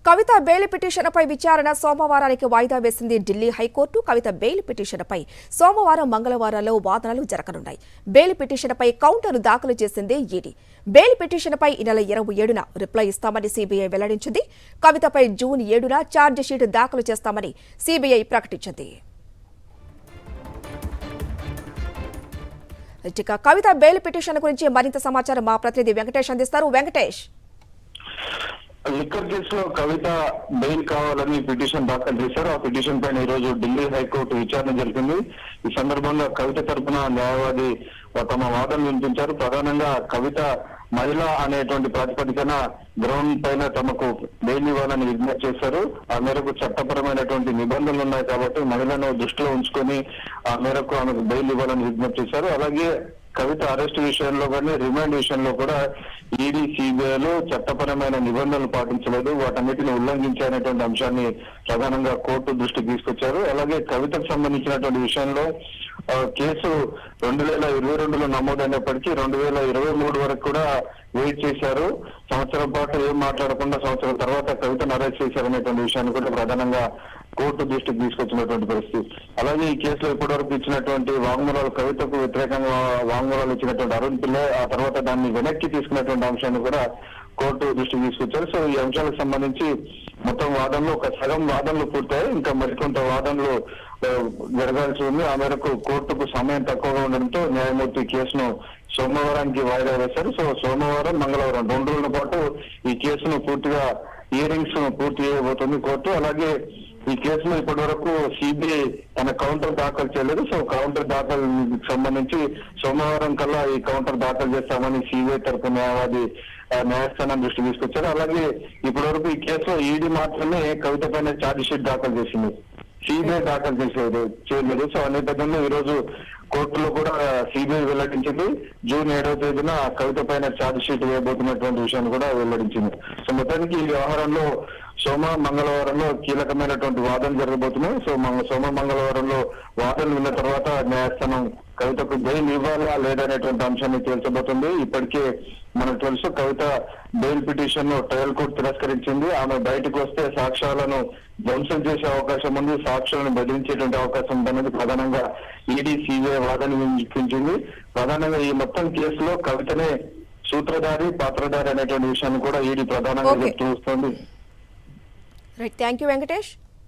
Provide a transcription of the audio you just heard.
కవిత bail పిటిషన్పై విచారణ సోమవారానికి వాయిదా వేసింది ఢిల్లీ హైకోర్టు. కవిత బెయిల్ పిటిషన్పై సోమవారం, మంగళవారాల్లో వాదనలు జరగనున్నాయి. బెయిల్ పిటిషన్పై కౌంటర్ దాఖలు చేసింది ఈడీ. బెయిల్ పిటిషన్పై ఈ నెల 27న రిప్లై ఇస్తామని సీబీఐ వెల్లడించింది. కవితపై జూన్ 7న ఛార్జిషీట్ దాఖలు చేస్తామని సీబీఐ ప్రకటించింది. కవిత బెయిల్ పిటిషన్ గురించి మరింత సమాచారం మా ప్రతినిధి వెంకటేష్ అందిస్తారు. వెంకటేష్, లిక్కర్ కేసులో కవిత బెయిల్ కావాలని పిటిషన్ దాఖలు చేశారు. ఆ పిటిషన్ పైన ఈ రోజు ఢిల్లీ హైకోర్టు విచారణ జరిపింది. ఈ సందర్భంగా కవిత తరపున న్యాయవాది తమ వాదనలు వినిపించారు. ప్రధానంగా కవిత మహిళ అనేటువంటి ప్రాతిపదికన గ్రౌండ్ పైన తమకు బెయిల్ ఇవ్వాలని విజ్ఞప్తి చేశారు. ఆ మేరకు చట్టపరమైనటువంటి నిబంధనలు ఉన్నాయి కాబట్టి మహిళను దృష్టిలో ఉంచుకొని ఆ మేరకు ఆమెకు బెయిల్ ఇవ్వాలని విజ్ఞప్తి చేశారు. అలాగే కవిత అరెస్ట్ విషయంలో కానీ రిమాండ్ విషయంలో కూడా ఈడీ, సిబిఐలు చట్టపరమైన నిబంధనలు పాటించలేదు, వాటన్నిటిని ఉల్లంఘించారనేటువంటి అంశాన్ని ప్రధానంగా కోర్టు దృష్టికి తీసుకొచ్చారు. అలాగే కవితకు సంబంధించినటువంటి విషయంలో కేసు 2022లో నమోదైనప్పటికీ 2023 వరకు కూడా వెయిట్ చేశారు. సంవత్సరం పాటు ఏం మాట్లాడకుండా సంవత్సరం తర్వాత కవితను అరెస్ట్ చేశారనేటువంటి విషయాన్ని కూడా ప్రధానంగా కోర్టు దృష్టికి తీసుకొచ్చినటువంటి పరిస్థితి. అలాగే ఈ కేసులో ఇప్పటివరకు ఇచ్చినటువంటి వాంగ్మూలాలు, కవితకు వ్యతిరేకంగా వాంగ్మూలాలు ఇచ్చినటువంటి అరుణ్ పిల్లై ఆ తర్వాత దాన్ని వెనక్కి తీసుకున్నటువంటి అంశాన్ని కూడా కోర్టు దృష్టికి తీసుకొచ్చారు. సో ఈ అంశాలకు సంబంధించి మొత్తం వాదనలు ఒక సగం వాదనలు పూర్తయి ఇంకా మరికొంత వాదనలు జరగాల్సి ఉంది. ఆ మేరకు కోర్టుకు సమయం తక్కువగా ఉండడంతో న్యాయమూర్తి కేసును సోమవారానికి వాయిదా వేశారు. సో సోమవారం, మంగళవారం 2 రోజుల పాటు ఈ కేసును పూర్తిగా హియరింగ్స్ పూర్తి చేయబోతుంది కోర్టు. అలాగే ఈ కేసులో ఇప్పటి వరకు సిబిఐ తన కౌంటర్ దాఖలు చేయలేదు. సో కౌంటర్ దాఖలు సంబంధించి సోమవారం కల్లా ఈ కౌంటర్ దాఖలు చేస్తామని సిబిఐ తరపు న్యాయవాది న్యాయస్థానం దృష్టి తీసుకొచ్చారు. అలాగే ఇప్పటి వరకు ఈ కేసులో ఈడీ మాత్రమే కవిత పైన ఛార్జ్ షీట్ దాఖలు చేసింది, సిబిఐ దాఖలు చేయలేదు. సో ఆ నేపథ్యంలో ఈ రోజు కోర్టులో కూడా సిబిఐ వెల్లడించింది. జూన్ 7వ తేదీన కవిత పైన ఛార్జ్ షీట్ వేయబోతున్నటువంటి విషయాన్ని కూడా వెల్లడించింది. సో మొత్తానికి ఈ వ్యవహారంలో సోమ, మంగళవారంలో కీలకమైనటువంటి వాదనలు జరగబోతున్నాయి. సో సోమ, మంగళవారంలో వాదనలు విన్న తర్వాత న్యాయస్థానం కవితకు బెయిల్ ఇవ్వాలా లేదనేటువంటి అంశాన్ని తేల్చబోతుంది. ఇప్పటికే మనకు తెలుసు కవిత బెయిల్ పిటిషన్ ను ట్రయల్ కోర్టు తిరస్కరించింది. ఆమె బయటకు వస్తే సాక్ష్యాలను ధ్వంసం చేసే అవకాశం ఉంది, సాక్ష్యాలను బెదిరించేటువంటి అవకాశం ఉందనేది ప్రధానంగా ఈడీ, సిబిఐ వాదన వినిపించింది. ప్రధానంగా ఈ మొత్తం కేసులో కవితనే సూత్రధారి, పాత్రధారి అనేటువంటి విషయాన్ని కూడా ఈడీ ప్రధానంగా చెప్తూ వస్తుంది. Right, thank you Venkatesh.